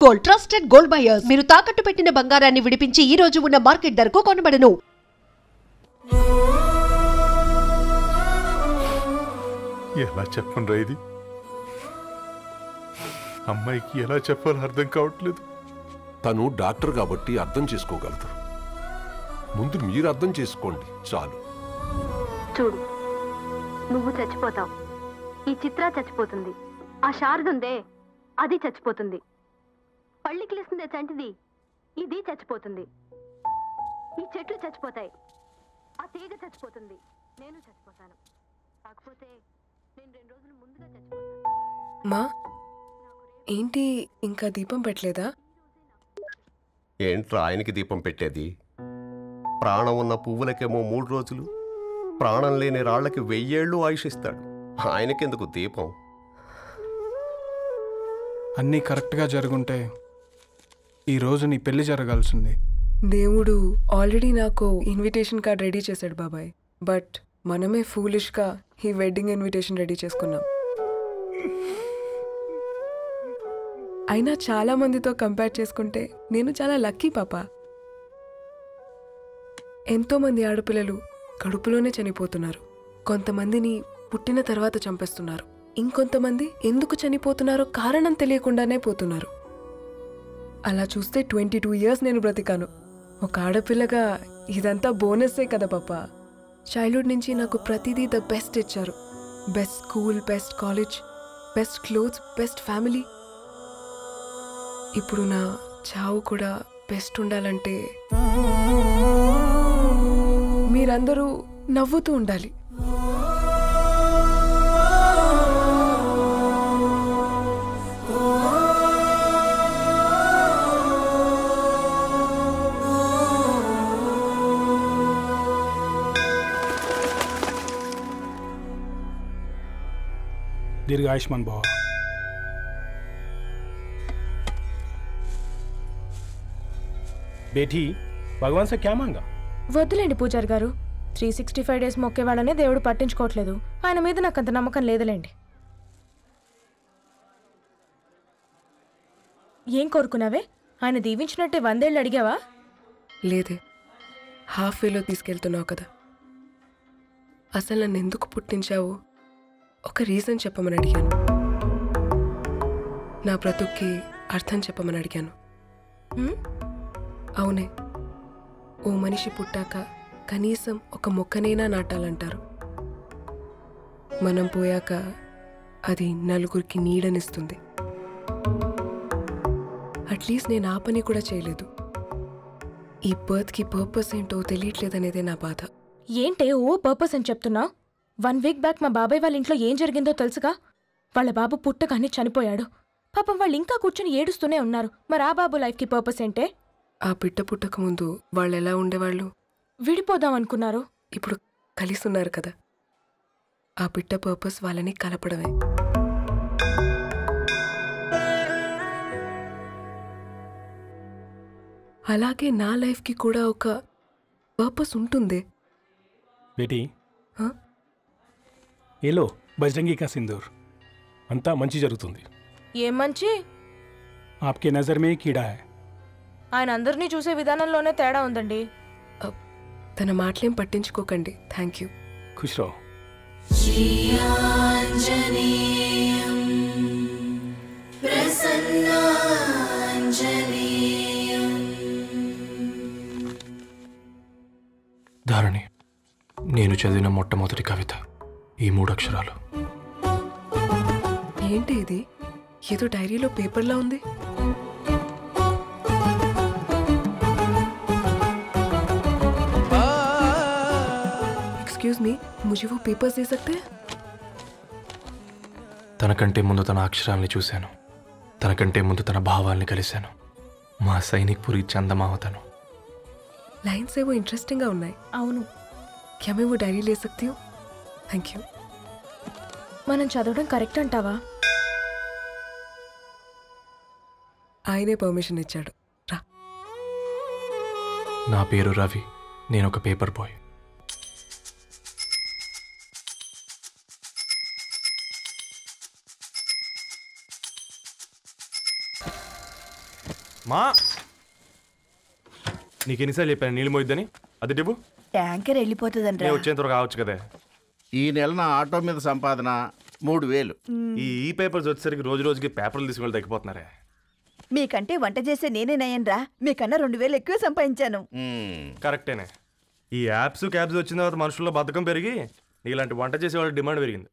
Gold trusted gold buyers మీరు తాకట్టు పెట్టిన బంగారాన్ని విడిపించి ఈ రోజు ఉన్న మార్కెట్ ధరకు కొనబడను. ఎలా చెప్పనురా ఇది? అమ్మాయికి ఎలా చెప్పాలో అర్థం కావట్లేదు. తను డాక్టర్ కాబట్టి అర్థం చేసుకోగలదు. ముందు మీరు అర్థం చేసుకోండి చాలు. చూడు, నువ్వు చచ్చిపోతావు, ఈ చిత్ర చచ్చిపోతుంది, ఆ శారదుందే అది చచ్చిపోతుంది, పళ్ళికిలిస్తుందే చంటిది ఇది చచ్చిపోతుంది, ఈ చెట్లు చచ్చిపోతాయి, ఆ తీగ చచ్చిపోతుంది, నేను చచ్చిపోతాను. కాకపోతే నేను 2 రోజులు ముందుగా చచ్చిపోతాను. మా ఏంటి ఇంకా దీపం పెట్టలేదా? ఏంట్రా ఆయనకి దీపం పెట్టేది? ప్రాణం ఉన్న పువ్వులకేమో 3 రోజులు, ప్రాణం లేని రాళ్లకి 1000 ఏళ్ళు ఆయుషిస్తాడు. ఆయనకెందుకు దీపం? అన్నీ కరెక్ట్గా జరుగుంటే ఈరోజు నీ పెళ్లి జరగాల్సింది. దేవుడు ఆల్రెడీ నాకు ఇన్విటేషన్ కార్డ్ రెడీ చేశాడు బాబాయ్. బట్ మనమే ఫూలిష్గా ఈ వెడ్డింగ్ ఇన్విటేషన్ రెడీ చేసుకున్నాం. అయినా చాలా మందితో కంపేర్ చేసుకుంటే నేను చాలా లక్కీ పాప. ఎంతోమంది ఆడపిల్లలు కడుపులోనే చనిపోతున్నారు. కొంతమందిని పుట్టిన తర్వాత చంపేస్తున్నారు. ఇంకొంతమంది ఎందుకు చనిపోతున్నారో కారణం తెలియకుండానే పోతున్నారు. అలా చూస్తే 22 ఇయర్స్ నేను బ్రతికాను. ఒక ఆడపిల్లగా ఇదంతా బోనస్సే కదా పాప. చైల్డ్హుడ్ నుంచి నాకు ప్రతిదీ ద బెస్ట్ ఇచ్చారు. Best school, best college, best clothes, best family. ఇప్పుడు నా చావు కూడా బెస్ట్ ఉండాలంటే మీరందరూ నవ్వుతూ ఉండాలి. दीर्घ आयुष्मान भव. बेटी भगवान से क्या मांगा? వద్దులేండి పూజారి గారు, 365 డేస్ మొక్కేవాళ్ళనే దేవుడు పట్టించుకోవట్లేదు. ఆయన మీద నాకు అంత నమ్మకం లేదులేండి. ఏం కోరుకున్నావే? ఆయన దీవించినట్టే 100 ఏళ్ళు అడిగావా? లేదే, హాఫ్ వేలో తీసుకెళ్తున్నావు కదా. అసలు నన్ను ఎందుకు పుట్టించావు? ఒక రీజన్ చెప్పమని అడిగాను. నా బ్రతుక్కి అర్థం చెప్పమని అడిగాను. అవునే, ఓ మనిషి పుట్టాక కనీసం ఒక మొక్కనైనా నాటాలంటారు. మనం పోయాక అది నలుగురికి నీడనిస్తుంది. అట్లీస్ట్ నేను ఆ పని కూడా చేయలేదు. ఈ బర్త్కి పర్పస్ ఏంటో తెలియట్లేదనేదే నా బాధ. ఏంటే ఓ పర్పస్ అని చెప్తున్నా? 1 వీక్ బ్యాక్ మా బాబాయ్ వాళ్ళ ఇంట్లో ఏం జరిగిందో తెలుసుగా? వాళ్ళ బాబు పుట్టగానే చనిపోయాడు. పాపం వాళ్ళు ఇంకా కూర్చొని ఏడుస్తూనే ఉన్నారు. మరి ఆ బాబు లైఫ్కి పర్పస్ ఏంటే? ఆ బిడ్డ పుట్టక ముందు వాళ్ళు ఎలా ఉండేవాళ్ళు? విడిపోదాం అనుకున్నారు. ఇప్పుడు కలిసి ఉన్నారు కదా. ఆ బిడ్డ పర్పస్ వాళ్ళని కలపడమే. అలాగే నా లైఫ్కి కూడా ఒక పర్పస్ ఉంటుంది. बेटी ये लो बजरंगी का सिंदूर. अंता मंची जరుగుతుంది. ఏం మంచి? आपके नजर में कीड़ा है. ఆయన అందరినీ చూసే విధానంలోనే తేడా ఉందండి. తన మాటలేం పట్టించుకోకండి. Thank you. खुश रहो. ధారణి, నేను చదివిన మొట్టమొదటి కవిత ఈ 3 అక్షరాలు. ఏంటి ఇది? ఏదో డైరీలో పేపర్లా ఉంది. एक्सक्यूज मी, मुझे वो पेपर्स दे सकते हैं? తనకంటే ముందు తన అక్షరాల్ని చూశాను. తనకంటే ముందు తన భావాల్ని కలిశాను. మా సైనిక్ పురి చందమావతను. लाइन्स है वो इंटरेस्टिंग గా ఉన్నాయి. అవును. क्या मैं वो डायरी ले सकती हूँ? Thank you. మనం చదవడం కరెక్ట్ అంటావా? ఆయనే పర్మిషన్ ఇచ్చాడు. రా. నా పేరు రవి. నేను ఒక పేపర్ బాయ్. మా నీకు ఎన్నిసార్లు చెప్పాను నీళ్ళు మోయిద్దని? అది డిబు ట్యాంకర్ వెళ్ళిపోతుందంట. నేను వచ్చేంత వరకు కావచ్చు కదా. ఈ నెల నా ఆటో మీద సంపాదన 3000. ఈ పేపర్స్ వచ్చేసరికి రోజు రోజుకి పేపర్లు తీసుకుని తగ్గిపోతున్నారే. మీకంటే వంట చేసే నేనే నయ్యన్రా, మీకన్నా 2000 ఎక్కువ సంపాదించాను. కరెక్టేనే. ఈ యాప్స్ క్యాబ్స్ వచ్చిన తర్వాత మనుషుల్లో బద్ధకం పెరిగి ఇలాంటి వంట చేసే వాళ్ళ డిమాండ్ పెరిగింది.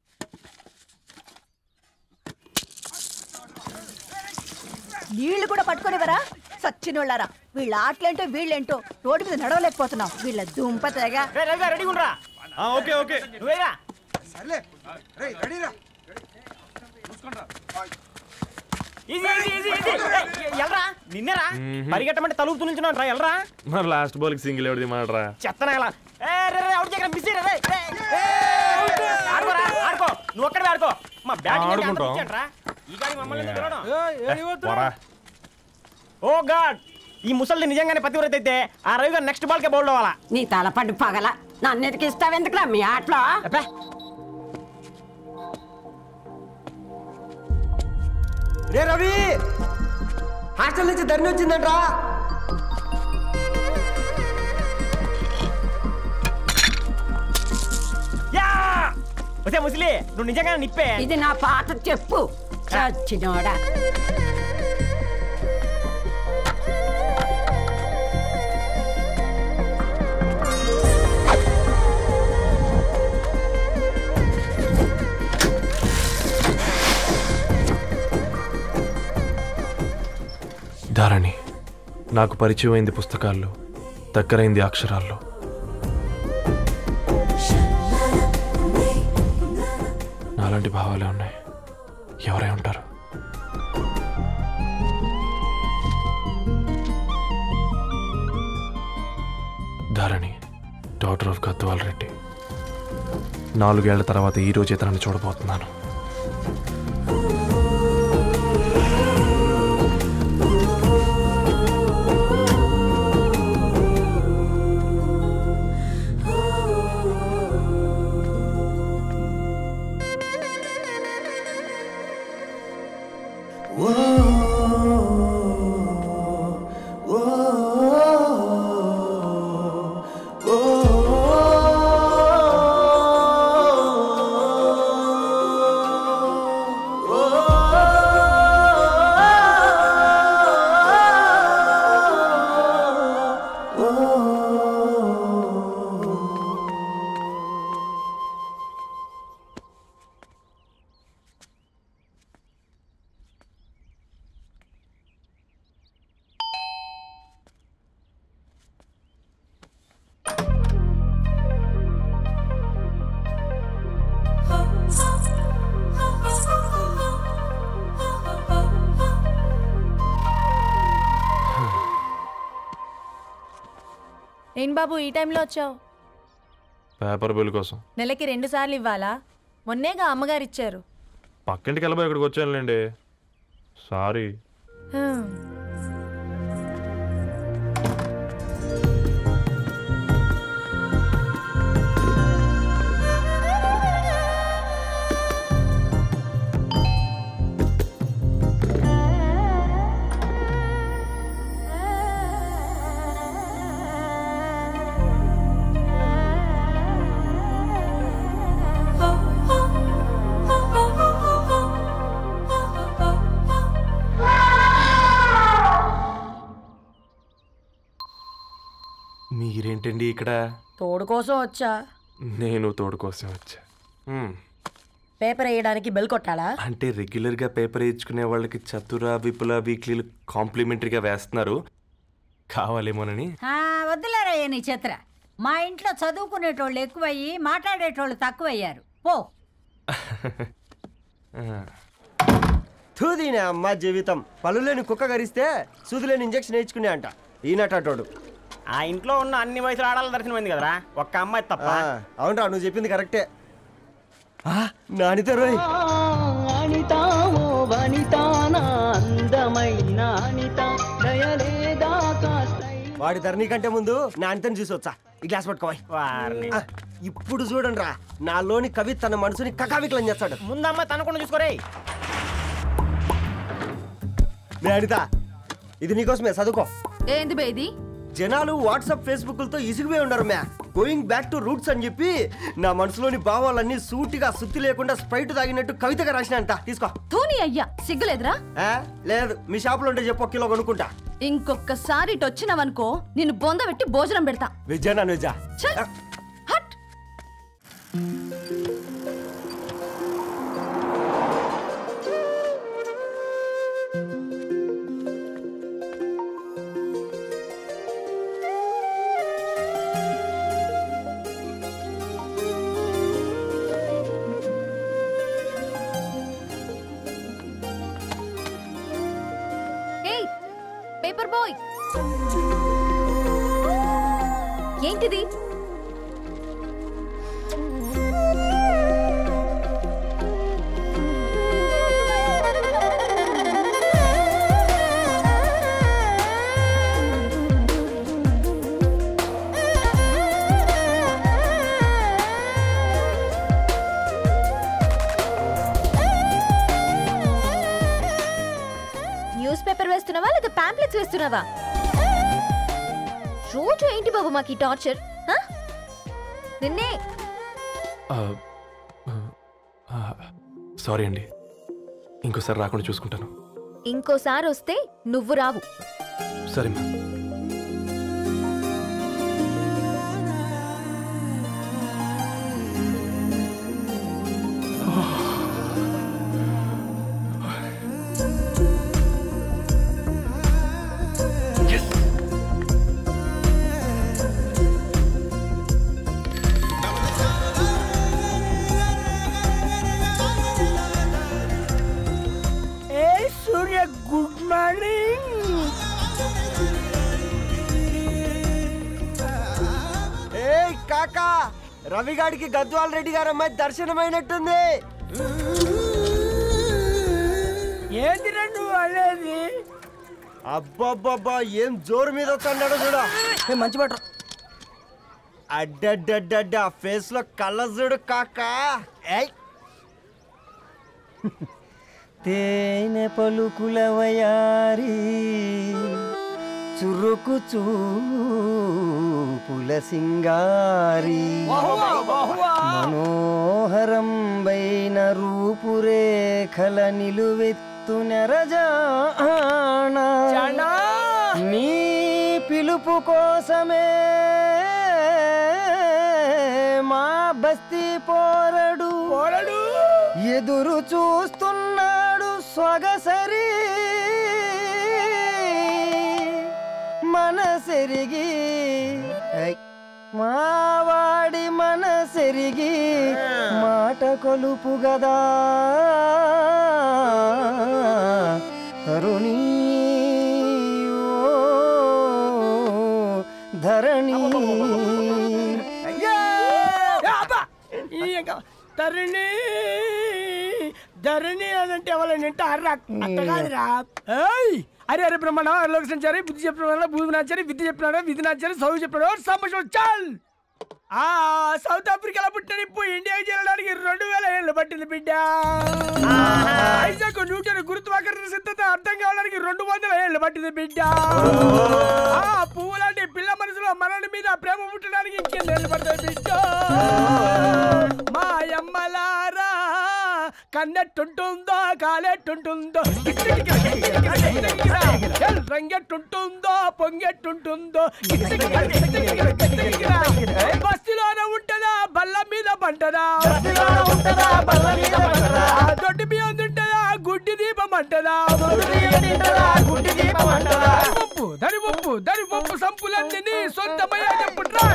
నీళ్లు కూడా పట్టుకునేవరా సచ్చినోళ్ళారా. వీళ్ళ ఆటలేంటో వీళ్ళేంటో రోడ్డు మీద నడవలేకపోతున్నాం. వీళ్ళ దుంప తెగ. ఓకే ఓకే నిన్నరా పరిగెట్టమంటే తలుపుతూ నుంచి ఎల్రా. మరి లాస్ట్ బాల్ కి సింగిల్ ఎవరిది మాట్రా చెత్తనా ఆడుకో, నువ్వు ఒక్కడే ఆడుకో. మా బ్యాటింగ్ ఓ గాడ్, ఈ ముసలిది నిజంగానే పతివ్రత అయితే ఆ రవి గారు నెక్స్ట్ బాల్ కే బౌల్డ్ అవ్వాలా. నీ తలపండు పగల నన్ను ఎదికిస్తావెందుకురా మీ ఆటలో? రే రవి, హాస్టల్ నుంచి ధరణి వచ్చిందంట్రా. వచ్చే ముసలి, నువ్వు నిజంగా నిప్పే. ఇది నా పాత చెప్పు చచ్చినోడా. ధారణి నాకు పరిచయం అయింది పుస్తకాల్లో, దగ్గరైంది అక్షరాల్లో. నాలాంటి భావాలే ఉన్నాయి. ఎవరై ఉంటారు? Dharani doctor of Gadwal Reddy. 4 ఏళ్ల తర్వాత ఈ రోజు ఇతనాన్ని చూడబోతున్నాను. ఏం బాబు ఈ టైంలో వచ్చావు? పేపర్ బిల్ కోసం. నెలకి 2 సార్లు ఇవ్వాలా? మొన్నేగా అమ్మగారు ఇచ్చారు. పక్కింటికి వెళ్ళబోయి ఇక్కడికి వచ్చానులేండి, సారీ. మీరేంటండి ఇక్కడ? తోడు కోసం వచ్చా. నేను తోడు కోసం వచ్చా. పేపర్ వేయడానికి బెల్ కొట్టాలా? అంటే రెగ్యులర్గా పేపర్ వేయించుకునే వాళ్ళకి చతుర విపుల వీక్లీలు కాంప్లిమెంటరీగా వేస్తున్నారు, కావాలేమోనని. వద్దులేరా నీ చిత్ర. మా ఇంట్లో చదువుకునేటోళ్ళు ఎక్కువయ్యి మాట్లాడేటోళ్ళు తక్కువయ్యారు. పో. తూదీనే అమ్మ జీవితం. పళ్ళులేని కుక్క గరిస్తే సూదులేని ఇంజక్షన్ వేయించుకునే అంట ఈనటోడు. ఆ ఇంట్లో ఉన్న అన్ని వయసులో ఆడాల దర్శనమైంది కదరా, ఒక్క అమ్మాయి తప్ప. అవునరా, నువ్వు చెప్పింది కరెక్టే. నానితో రోయ్. వాడి ధరణి కంటే ముందు నానితని చూసి వచ్చా. ఈ గ్లాస్ పట్టుకోవాలి. ఇప్పుడు చూడండి రా, నాలోని కవి తన మనసుని కకావికలం చేస్తాడు. ముందమ్మ తనకుండా చూసుకోరే. అనిత ఇది నీకోసమే చదువుకో. ఏంది బే ఇది? జనాలు వాట్సాప్ ఫేస్బుక్లతో ఇసిగిపోయి ఉన్నారు మ్యా. గోయింగ్ బ్యాక్ టు రూట్స్ అని చెప్పి నా మనసులోని భావాలన్నీ సూటిగా సుత్తి లేకుండా స్ప్రైట్ తాగినట్టు కవితగా రాసినంట. తీసుకో. తూని అయ్యా సిగ్గులేదురా? లేదు, మీ షాప్ లో ఉంటే చెప్పు, కిలో కొనుక్కుంటా. ఇంకొకసారి ఇటు వచ్చినావనుకో నిన్ను బొంద పెట్టి భోజనం పెడతా. వెజ్జా నాన్ వెజ్జా? పేపర్ బాయ్, ఏంటిది? న్యూస్ పేపర్ వేస్తున్నావా లేదా పాంప్లెట్స్ వేస్తున్నావా? రోజు ఏంటి బాబు మాకు టార్చర్? నిన్నే సారీ అండి, ఇంకోసారి రాకుండా చూసుకుంటాను. ఇంకోసారి వస్తే నువ్వు రావు. సరే మా. Good morning. ఏ కాకా, రవిగాడికి గద్వాల్ రెడ్డి గారు అమ్మాయి దర్శనమైనట్టుంది. ఏంది నువ్వు అనేది? అబ్బబ్బబ్బా, ఏం జోరు మీద వస్తున్నాడో చూడ. మంచి బట్ట. అడ్డడ్డడ్డ ఫేస్ లో కళ్ళ చూడు కాకా. తేనె పలుకుల వయారి చురుకు చూపుల సింగారి మనోహరం బైన రూపురేఖల నిలువెత్తు నెరజానా నీ పిలుపు కోసమే మా బస్తీ పోరడు ఎదురు చూస్తున్నాడు స్వగసరి మనసెరిగి మావాడి మనసెరిగి మాట కొలుపు గదా తరుణీ ధరణి తరుణి ధరణి అదంటే ఎవరైనా అట్ట కాదురా. అరే అరే బ్రహ్మణ లోక సంచారి బుద్ధి చెప్పిన భూమి నాచారి విద్య చెప్పినాడు విధి నాచారి చదువు చెప్పినాడు సంభాషణ చాల్. సౌత్ ఆఫ్రికాలో పుట్టిన ఇప్పుడు ఇండియాకి చేరడానికి 2000 ఏళ్ళు పట్టింది బిడ్డ. ఐజాక్ న్యూటన్ గురుత్వాకర్షణ సిద్ధత అర్థం కావడానికి 200 ఏళ్ళు పట్టింది బిడ్డ. పువ్వు లాంటి పిల్ల మనసులో మరణి మీద ప్రేమ పుట్టడానికి ఇంకేళ్ళు పడతాయి బిడ్డ. మా అమ్మలారా కన్నెట్టుంటుందో కాలెట్టుంటుందో రంగెట్టుంటుందో పొంగెట్టుంటుందో బస్తిలోనే ఉంటదా బల్ల మీద పంటదా దొడ్డి బియ్యం తింటదా గుడ్డి దీపం అంటదా దరి పప్పు సంపులన్నీ సొంతమయ్యా చెప్పుట్రా.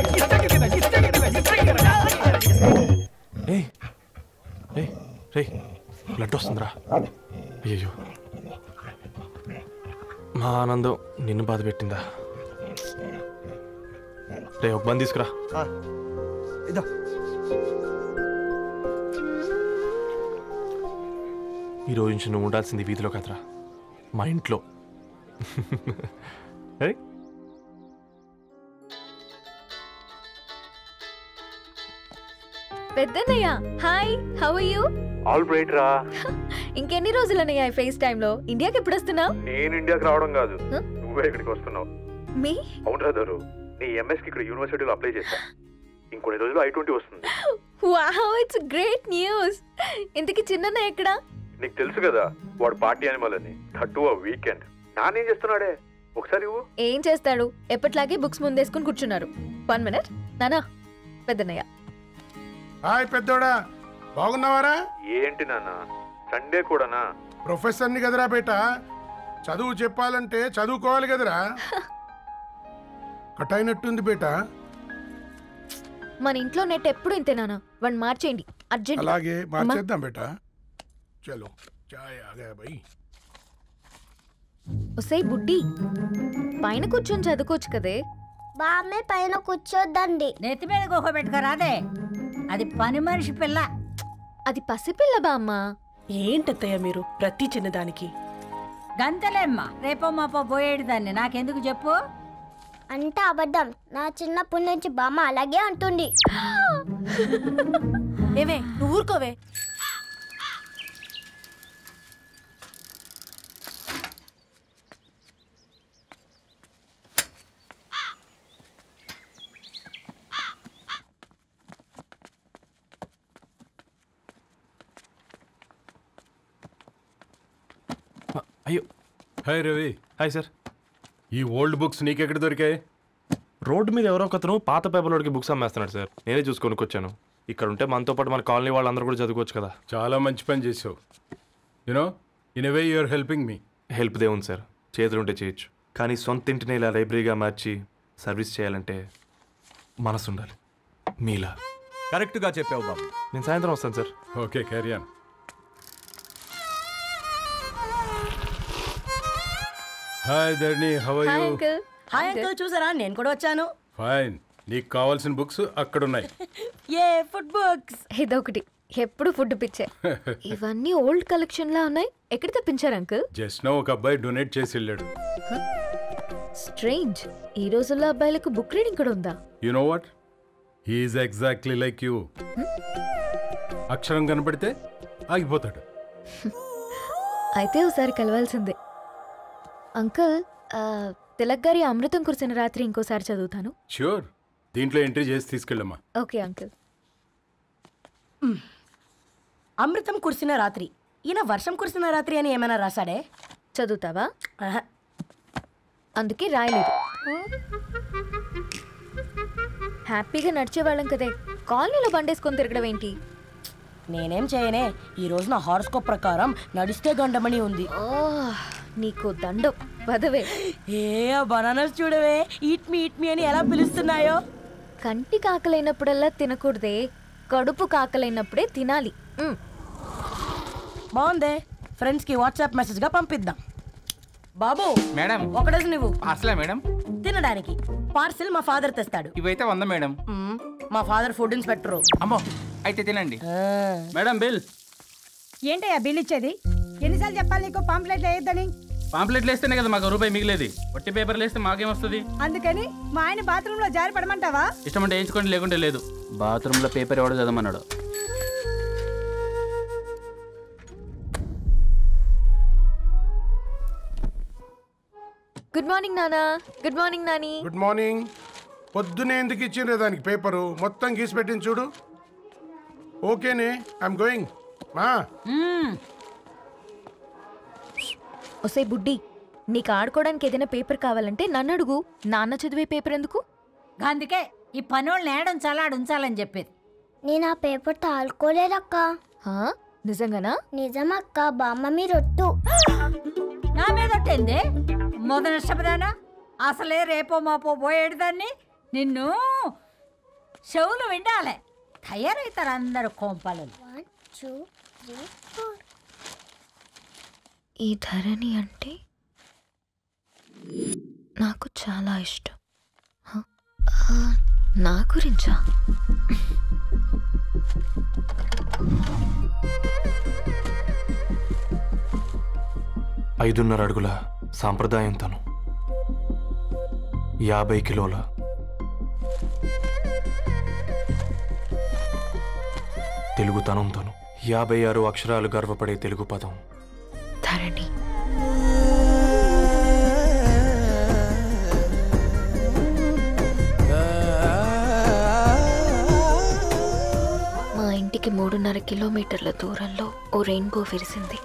బ్లడ్ వస్తుందిరా. అయ్యో, మా ఆనందం నిన్ను బాధ పెట్టిందా? రే ఒక బంద్ తీసుకురా. ఈరోజు నుంచి నువ్వు ఉండాల్సింది వీధిలో కదరా, మా ఇంట్లో. పెద్దన్నయ్య hi, how are you? All right రా. ఇంకెన్ని రోజులన్నయ్య ఫేస్ టైమ్ లో? ఇండియాకి ఎప్పుడు వస్తున్నావు? నేను ఇండియాకి రావడం కాదు, నువ్వే ఇక్కడికి వస్తున్నావు. మీ అవునరా దరు, నీ ఎంఎస్కి ఇక్కడ యూనివర్సిటీలో అప్లై చేశా. ఇంకొన్ని రోజులు I-20 వస్తుంది. Wow, it's great news. ఇంతకీ చిన్న ఎక్కడా? నీకు తెలుసు కదా వాడు పార్టీ అనిమల్ అని. థర్టూ ఆ వీకెండ్. నానేం చేస్తున్నాడే ఒకసారి ఇవ్వు. ఏం చేస్తాడు, ఎప్పట్లాగే బుక్స్ ముందేసుకుని కూర్చున్నారు. 1 మినిట్. నానా, పెద్దనయ్య. హాయ్ పెద్దోడా, బాగున్నావారా? ఏంటి నాన్న సండే కూడానా? ప్రొఫెసర్ని కదరా బేట, చదువు చెప్పాలంటే చదువుకోవాలి కదరా. కట్ అయినట్టుంది బేట. మన ఇంట్లో నెట్ ఎప్పుడు ఇంతే నానా. వన్ మార్చేయండి అర్జెంట్. అలాగే మార్చేద్దాం బేట. చలో చాయ్ ఆ గయా భయ్. ఒసే బుడ్డి, పైన కూర్చొని చదువుకోవచ్చు కదే. బామ్మే పైన కూర్చోద్దండి. నెత్తి మీద గుహ పెట్టుకోరాదే, అది పని మనిషి పిల్ల. అది పసిపిల్ల బామ్మ. ఏంటత్తయ్య మీరు ప్రతి చిన్నదానికి? గంతలేమ్మా, రేపో మాపో పోయేడు దాన్ని నాకెందుకు చెప్పు. అంటే అబద్ధం. నా చిన్నప్పటి నుంచి బామ్మ అలాగే అంటుంది. ఏవే నువ్వు ఊరుకోవే. అయ్యో. హాయ్ రవి. Hi sir. ఈ ఓల్డ్ బుక్స్ నీకెక్కడ దొరికాయి? రోడ్డు మీద ఎవరో ఒకతను పాత పేపర్లోకి బుక్స్ అమ్మేస్తున్నాడు సార్. నేనే చూసుకొని వచ్చాను. ఇక్కడ ఉంటే మనతో పాటు మన కాలనీ వాళ్ళందరూ కూడా చదువుకోవచ్చు కదా. చాలా మంచి పని చేసావు. You know in a way you're helping me. Help దేవుంది సార్, చేతులుంటే చేయొచ్చు. కానీ సొంత ఇంటిని ఇలా లైబ్రరీగా మార్చి సర్వీస్ చేయాలంటే మనసు ఉండాలి. మీలా కరెక్ట్గా చెప్పావు బాబు. నేను సాయంత్రం వస్తాను sir. Okay, carry on. Hi Dharani, how are you? Hi uncle, చూసారా నేను కూడా వచ్చాను. ఫైన్. నీకు కావాల్సిన బుక్స్ అక్కడ ఉన్నాయి. ఏ ఫుడ్ బుక్స్? ఇదొకటి, ఎప్పుడు ఫుడ్ పిచ్చే. ఇవన్నీ ఓల్డ్ కలెక్షన్ లా ఉన్నాయి. ఎక్కడ తెప్పించారు అంకుల్? జస్ట్ నో ఒక అబ్బాయి డొనేట్ చేసి వెళ్ళాడు. స్ట్రేంజ్, ఈ రోజుల్లో అబ్బాయిలకు బుక్ రీడింగ్ కూడా ఉందా? You know what, he is exactly like you. అక్షరం కనపడితే ఆగిపోతాడు. అయితే ఒకసారి కలవాల్సిందే. అంకుల్, తిలక్ గారి అమృతం కురిసిన రాత్రి ఇంకోసారి చదువుతాను. ష్యూర్, దీంట్లో ఎంట్రీ చేసి తీసుకెళ్ళమ్మా. Okay uncle. అమృతం కురిసిన రాత్రి. ఈయన వర్షం కురిసిన రాత్రి అని ఏమైనా రాశాడే? చదువుతావా? అందుకే రాయలేదు. హ్యాపీగా నడిచేవాళ్ళం కదే, కాలనీలో బండేసుకొని తిరగడం ఏంటి? నేనేం చేయనే, ఈ రోజు నా హారోస్కోప్ ప్రకారం నడిస్తే గండమణి ఉంది. నీకు దండం పదవే. ఏ బనానాస్ చూడవే, ఈట్ మీ అని ఎలా పిలుస్తున్నాయో. కంటి కాకలైనప్పుడల్లా తినకూడదే, కడుపు కాకలైనప్పుడే తినాలి. బాగుందే, ఫ్రెండ్స్ కి వాట్సాప్ మెసేజ్ గా పంపిద్దాం. బాబు మేడం, ఒకడేసి నువ్వు అసలే మేడం తినడానికి పార్సిల్ మా ఫాదర్ తెస్తాడు. ఇవైతే 100 మేడం. మా ఫాదర్ ఫుడ్ ఇన్స్పెక్టర్. అమ్మో, అయితే తినండి మేడం. బిల్ ఏంటయ్యా బిల్ ఇచ్చేది? ఎన్నిసార్లు చెప్పాలి నీకు పాంప్లెట్ వేయొద్దని? పాంప్లెట్లు వేస్తేనే కదా మాకు రూపాయి మిగిలేది. ఒట్టి పేపర్లు వేస్తే మాకేమొస్తుంది? అందుకని మా ఆయన బాత్రూమ్ లో జారి పడమంటావా? ఇష్టం అంటే వేయించుకోండి, లేకుంటే లేదు. బాత్రూమ్ లో పేపర్ ఎవడో చదవమన్నాడు. గుడ్ మార్నింగ్ నానా. Good morning Nani. Good morning. పొద్దునే ఎందుకు ఇచ్చిండ్రే దానికి పేపరు? మొత్తం గీసి పెట్టింది చూడు. ఓకేనే, ఐఎమ్ గోయింగ్. మా ఒసే బుడ్డి, నీకు ఆడుకోవడానికి ఏదైనా పేపర్ కావాలంటే నన్ను అడుగు. నాన్న చదివే పేపర్ ఎందుకు? అందుకే ఈ పనోళ్ళని ఏడుంచాలా ఉంచాలని చెప్పేది. నేను ఆ పేపర్ తాలుకోలేదక్క. నిజంగానా? నిజమక్క, బామ్మ మీరొట్టు. నా మీద ఒట్టేందే మొదటి నష్టపదానా? అసలే రేపో మాపో పోయేడు దాన్ని. నిన్ను చెవులు విండాలే, తయారవుతారు అందరు కోంపాలు. 1 2 3 4. ఈ ధరణి అంటే నాకు చాలా ఇష్టం. నా గురించా? 5.5 అడుగుల సాంప్రదాయం తను, 50 కిలోల తెలుగుతనం తను, 56 అక్షరాలు గర్వపడే తెలుగు పదం ధరణి. కిలోమీటర్ల దూరంలో ఓ రెయిన్బో విరిసింది.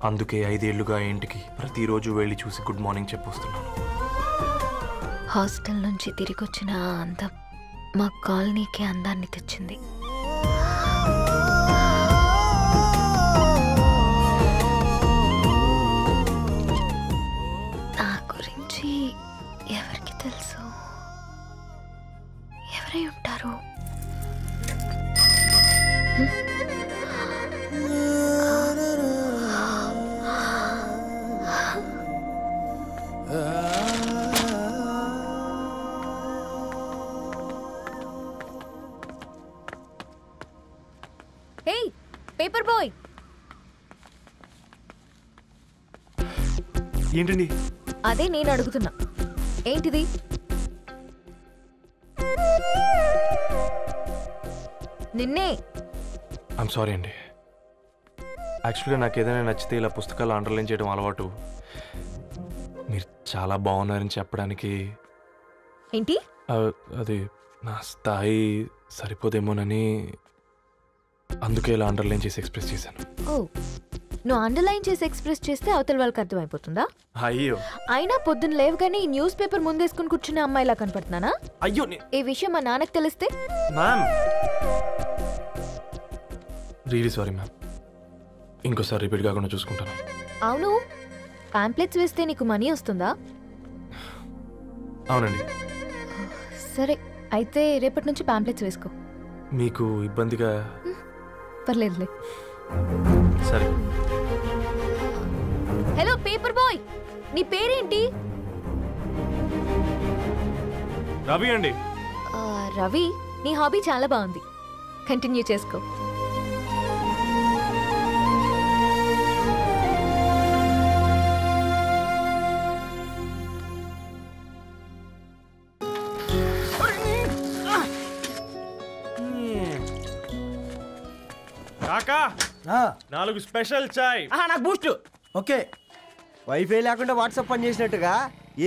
అందుకే 5 ఏళ్లుగా ఇంటికి ప్రతిరోజు వెళ్ళి చూసి గుడ్ మార్నింగ్ చెప్పొస్తున్నాను. హాస్టల్ నుంచి తిరిగొచ్చిన ఆ అందం మా కాలనీకి అందాన్ని తెచ్చింది. నా గురించి ఎవరికి తెలుసు? ఎవరై ఉంటారు? హేయ్ పేపర్ బాయ్, ఏంటండి? అదే నేను అడుగుతున్నా, ఏంటిది? నిన్నే. ఐమ్ సారీ అండి. యాక్చువల్గా నాకు ఏదైనా నచ్చితే ఇలా పుస్తకాలు అండర్లైన్ చేయడం అలవాటు. మీరు చాలా బాగున్నారని చెప్పడానికి ఏంటి? అది నా స్థాయి సరిపోదేమోనని అందుకే ఇలా అండర్లైన్ చేసి ఎక్స్ప్రెస్ చేశాను. ఓ, నువ్వు అండర్లైన్ చేసి ఎక్స్ప్రెస్ చేస్తే అవతల వాళ్ళకి అర్థమైపోతుందా? అయ్యో, అయినా పొద్దున్న లేవగానే ఈ న్యూస్ పేపర్ ముందేసుకుని కూర్చున్న అమ్మాయిలా కనపడుతున్నానా? అయ్యో, ఈ విషయం మా నాన్నకు తెలిస్తే? Ma'am really sorry ma'am. ఇంకోసారి రిపీట్ కాకుండా చూసుకుంటాను. అవును, పాంప్లెట్స్ వేస్తే నీకు మనీ వస్తుందా? అవునండి. సరే, అయితే రేపటి నుంచి పాంప్లెట్స్ వేసుకో. మీకు ఇబ్బందిగా? పర్లేదులే. సరే. హలో పేపర్ బాయ్, నీ పేరేంటి? రవి అండి. రవి, నీ హాబీ చాలా బాగుంది, కంటిన్యూ చేసుకో. కాకా 4 స్పెషల్ చాయ్. నాకు బూస్ట్. ఓకే, వైఫై లేకుండా వాట్సాప్ పని చేసినట్టుగా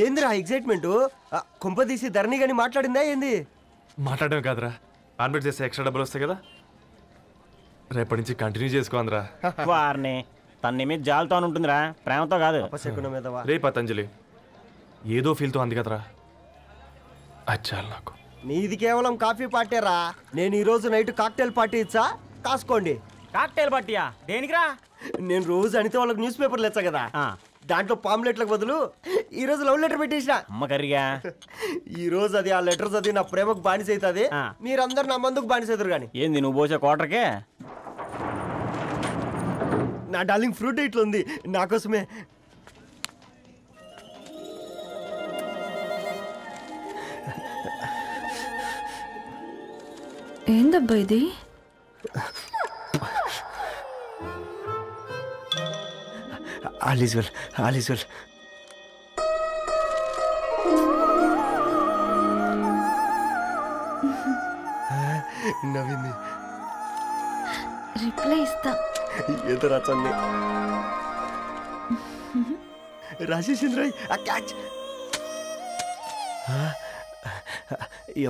ఏందిరా ఎగ్జైట్మెంట్? కుంప తీసి ధరణి గాని మాట్లాడిందా ఏంది? మాట్లాడడం కాదురా, కాన్వర్ట్ చేస్తే ఎక్స్ట్రా డబ్బులు వస్తాయి కదా, రేపటి నుంచి కంటిన్యూ చేసుకోందిరా. వారిని తన మీద జాలతో ఉంటుందిరా, ప్రేమతో కాదు. రే పతంజలి, ఏదో ఫీల్తో అంది కదరా, అది చాలు నాకు. నీది కేవలం కాఫీ పార్టీరా. నేను ఈరోజు నైట్ కాక్టైల్ పార్టీ ఇచ్చా, కాసుకోండి. కాక్టైల్ పార్టీయా? దేనికిరా? నేను రోజు అనితే వాళ్ళకి న్యూస్ పేపర్లు ఇచ్చా కదా, దాంట్లో పాంప్లెట్లకు బదులు ఈ రోజు లవ్ లెటర్ పెట్టేసిన. అమ్మకరిగా ఈ రోజు అది ఆ లెటర్ చదివి నా ప్రేమకు బానిస అవుతుంది. మీరందరు నా మందుకు బానిస అవుతారు. కానీ ఏంది నువ్వు పోసే క్వార్టర్కే? నా డార్లింగ్ ఫ్రూట్ ఇట్లా ఉంది నా కోసమే. ఏందబ్బా ఇది? All is well, all is well. నవ్వింది. రిప్లై ఇస్తా. ఏదో రాచండి రాజేసింద్ర క్యాచ్.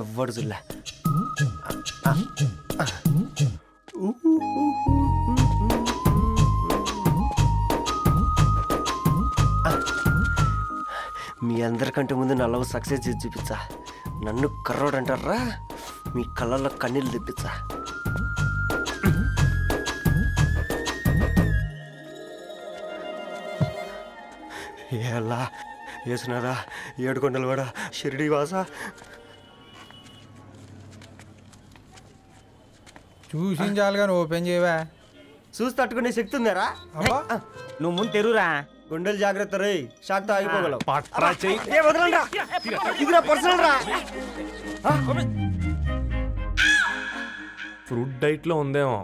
ఎవ్వడు జుల్లా. మీ అందరికంటే ముందు నా లవ్ సక్సెస్ చేసి చూపించా. నన్ను కర్రోడు అంటారా, మీ కళ్ళల్లో కన్నీళ్ళు తెప్పించా. ఎలా వేసినారా ఏడుకొండలు కూడా షిరిడి వాస. చూసించాలుగా ఓపెన్ చేయవా? చూసి తట్టుకునే శక్తి ఉందారా? నువ్వు ముందు తెరురా, గుండెలు జాగ్రత్త రే, షాక్తో ఆగిపోగలవు. ఇదిరా పర్సనల్ రా. ఫ్రూట్ డైట్ లో ఉందేమో.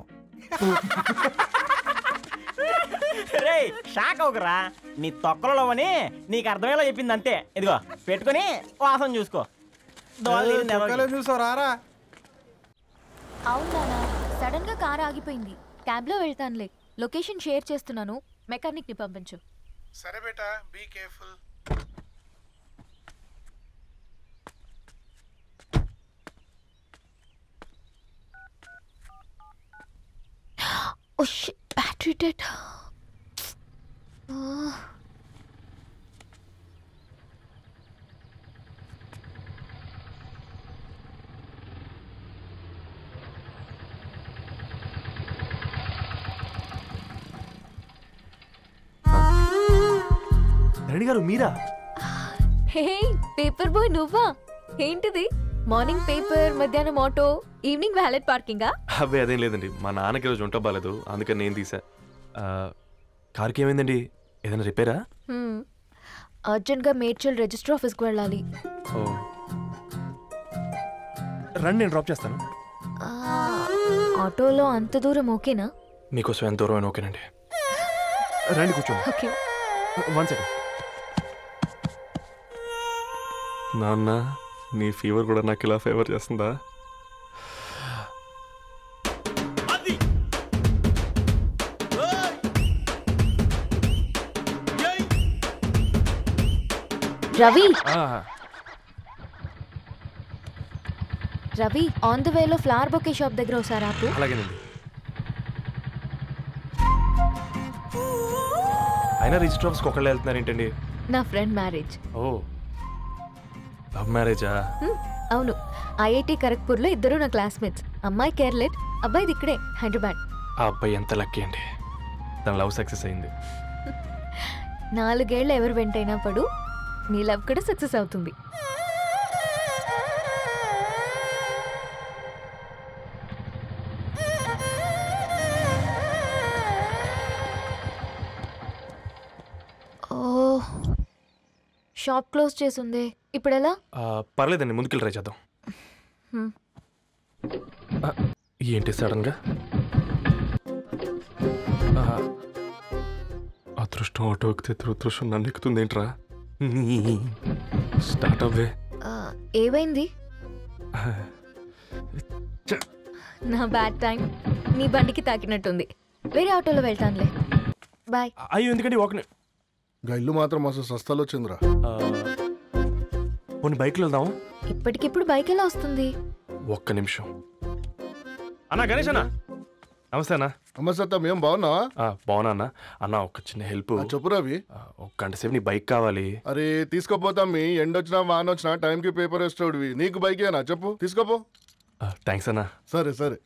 రే షాక్ అవకరా, నీ తొక్కలలో అని నీకు అర్థమయ్యేలా చెప్పింది అంతే. ఇదిగో పెట్టుకుని వాసన చూసుకో. చూసారా? అవునా, సడన్ గా కార్ ఆగిపోయింది. క్యాబ్ లో వెళ్తానులే. లొకేషన్ షేర్ చేస్తున్నాను, మెకానిక్ ని పంపించు. సరే బేటా, be careful. Battery dead. Dharani గారు మీరా? హే పేపర్ బాయ్ నువ్వా? ఏంటిది మార్నింగ్ పేపర్, మధ్యాహ్నం ఆటో, ఈవినింగ్ వ్యాలెట్ పార్కింగా? అబ్బే అదేం లేదండి, మా నాన్నకి రోజు ఉంట బాగాలేదు, అందుకని నేను తీసా. కార్కి ఏమైందండి? ఏదైనా రిపేరా? అర్జెంట్గా మేడ్చల్ రిజిస్టర్ ఆఫీస్కి వెళ్ళాలి. ఓ రండి, నేను డ్రాప్ చేస్తాను. ఆటోలో అంత దూరం ఓకేనా? మీకోసం ఎంత దూరం అయినా ఓకేనండి. రండి కూర్చోండి. ఓకే. 1 సెకండ్. నాన్న, నీ ఫీవర్ కూడా నాకు ఇలా ఫేవర్ చేస్తుందా? రవి రవి ఆన్ ద వేలో ఫ్లవర్ బొకే షాప్ దగ్గర ఒకసారి ఆపు. అలాగేనండి. అయినా రిజిస్టర్ ఆఫీస్కి ఒకళ్ళు వెళ్తున్నారు ఏంటండి? నా ఫ్రెండ్ మ్యారేజ్. ఓ లవ్ మ్యారేజా? అవును, ఐఐటి ఖరగ్పూర్లో ఇద్దరు నా క్లాస్మేట్స్. అమ్మాయి కేర్లెట్, అబ్బాయిది ఇక్కడే హైదరాబాద్. ఆ అబ్బాయి ఎంత లక్కీ అండి, తన లవ్ సక్సెస్ అయింది. 4 ఏళ్ళు ఎవరు వెంటైనా పడు, నీ లవ్ కూడా సక్సెస్ అవుతుంది. ఓ షాప్ క్లోజ్ చేసింది, ఇప్పుడు ఎలా? పర్లేదండి, ముందుకెళ్ళి ట్రై చేద్దాం. ఏంటి సడన్గా? అదృష్టం ఆటో ఎక్కితే దురదృష్టం నన్ను ఎక్కుతుంది ఏంట్రా? స్టార్ట్ అవ్వే. ఏమైంది? నా బ్యాడ్ టైం నీ బండికి తాకినట్టుంది. వేరే ఆటోలో వెళ్తానులే, బాయ్. అయ్యో ఎందుకండి ఒక ఇల్లు మాత్రం అసలు సస్తాలో వచ్చిందిరా. కొన్ని బైక్లో వెళ్దాం. ఇప్పటికిప్పుడు బైక్ ఎలా వస్తుంది? ఒక్క నిమిషం. అన్నా గణేష్ అన్న, నమస్తే అన్న. నమస్తే, మేము బాగున్నావా? బాగున్నా అన్న. అన్న ఒక చిన్న హెల్ప్. చెప్పు రవి. ఒక గంట సేపు నీ బైక్ కావాలి. అరే తీసుకోపోతాం, మీ ఎండొచ్చినా వానొచ్చినా టైంకి పేపర్ వేస్తాడువి. నీకు బైకేనా? చెప్పు, తీసుకోపో. థ్యాంక్స్ అన్న. సరే సరే.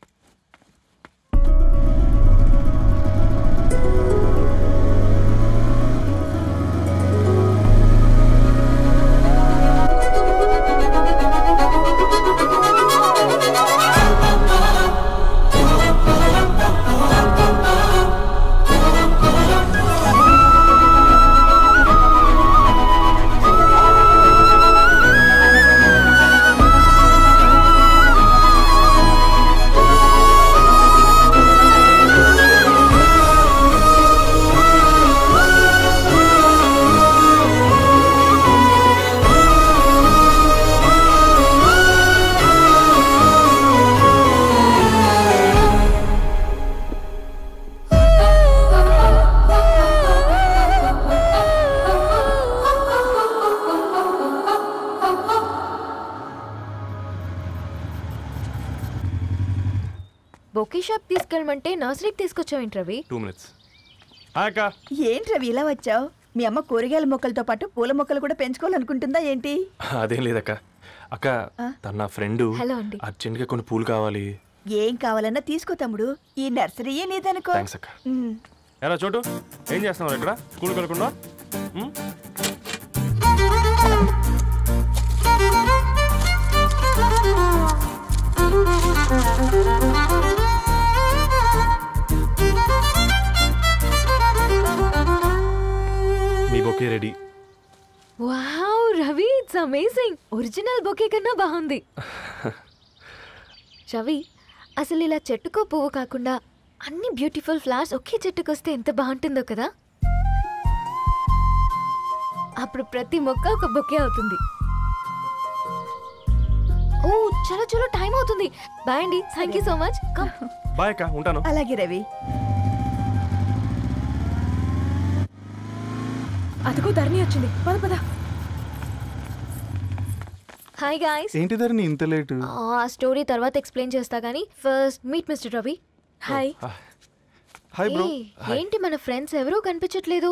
బొకే షాప్ తీసుకెళ్ళమంటే నర్సరీకి తీసుకొచ్చావేంటి రవి? 2 minutes. ఏంటి రవి ఇలా వచ్చావు? మీ అమ్మ కూరగాయల మొక్కలతో పాటు పూల మొక్కలు కూడా పెంచుకోవాలనుకుంటుందా ఏంటి? అదేం లేదక్క. అక్క తన నా ఫ్రెండ్, అర్జెంట్గా కొన్ని పూలు కావాలి. ఏం కావాలన్నా తీసుకో తమ్ముడు, ఈ నర్సరీయే నీదనుకో. థ్యాంక్స్ అక్క. ఎలా చోటు, ఏం చేస్తున్నావు ఇక్కడ? స్కూల్కి వెళ్ళకుండా? మీ bouquet ready. Wow Ravi, it's amazing. Original bouquet కన్నా బాగుంది. రవి, అసలు ఇలా చెట్టుకో పువ్వు కాకుండా అన్ని బ్యూటిఫుల్ ఫ్లవర్స్ ఒకే చెట్టుకు వస్తే ఎంత బాగుంటుందో కదా. అప్పుడు ప్రతి మొక్క ఒక బొకే అవుతుంది. ఓ చలో చలో, టైం అవుతుంది. బాయ్ అండి, thank you so much. Bye అక్క, ఉంటాను. అలాగే రవి. అదిగో ధరణి వచ్చింది, పద పద. Hi guys. ఏంటి ధరణి ఇంత లేట్? ఆ స్టోరీ తర్వాత ఎక్స్ప్లెయిన్ చేస్తా కానీ first meet mister Ravi. Hi. Hi bro ఏంటి మన ఫ్రెండ్స్ ఎవరూ కనిపించట్లేదు